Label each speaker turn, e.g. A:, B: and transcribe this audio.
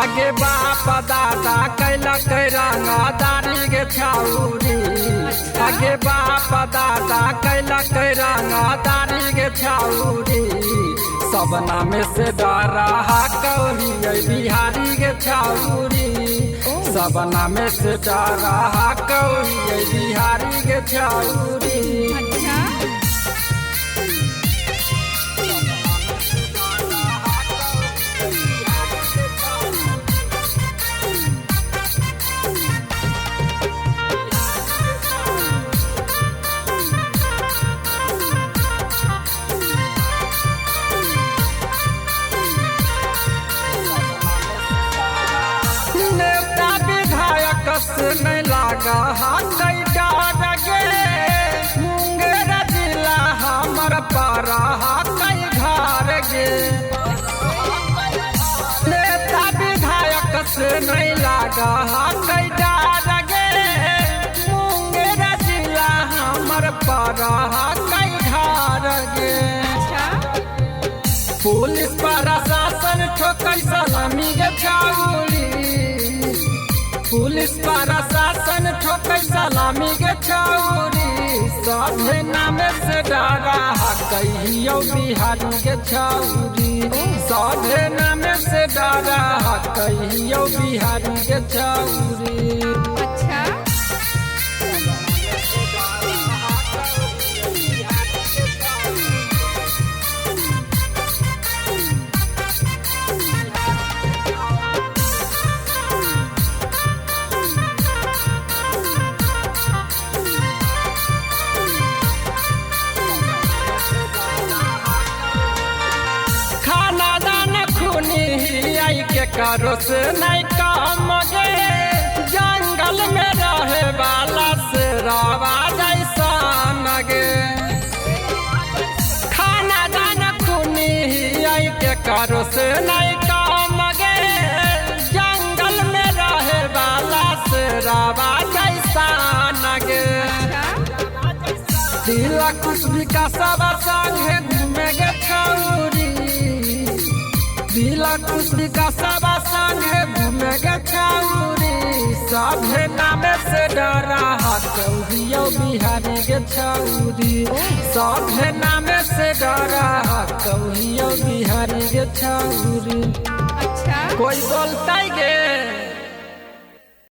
A: आगे बाप दादा कैलक रंगदारी गे छौरी, आगे बाप दादा कैलक रंगदारी गे छौरी, सब नाम से डरा कौरी बिहारी गे छौरी, सब नाम से डरा कौरी बिहारी गे छौरी। नेता विधायक से नहीं लागा हाथ डर गे, मुंगेर जिला हमर पारा हाथ घर गे। नेता विधायक से नहीं लागा हाथ डर गे, मुंगेर जिला हमर पारा हाथ घर गे। पुलिस प्रशासन ठोकै सलामी गे छौरी, पुलिस प्रशासन ठोकै सलामी गे छौरी, सभे नाम से डरा कहियो बिहारी गे छौरी, सभे नाम से डरा कहियो बिहारी गे छौरी। के करो से नहीं काम गे, जंगल में रहे वाला से रावा जैसा गे। खाना दाना खूनी के करो से नहीं काम गे, जंगल में रहे वाला से रावा जैसा गे। दिला कुछ भी का सब संगे घूमे गे छौरी, दिला कुश्ती का सब संगे घूमे गे छौरी, सभे नाम से डरा कहियो बिहारी गे छौरी, सभे नाम से डरा कहियो बिहारी गे छौरी। कोई बोलता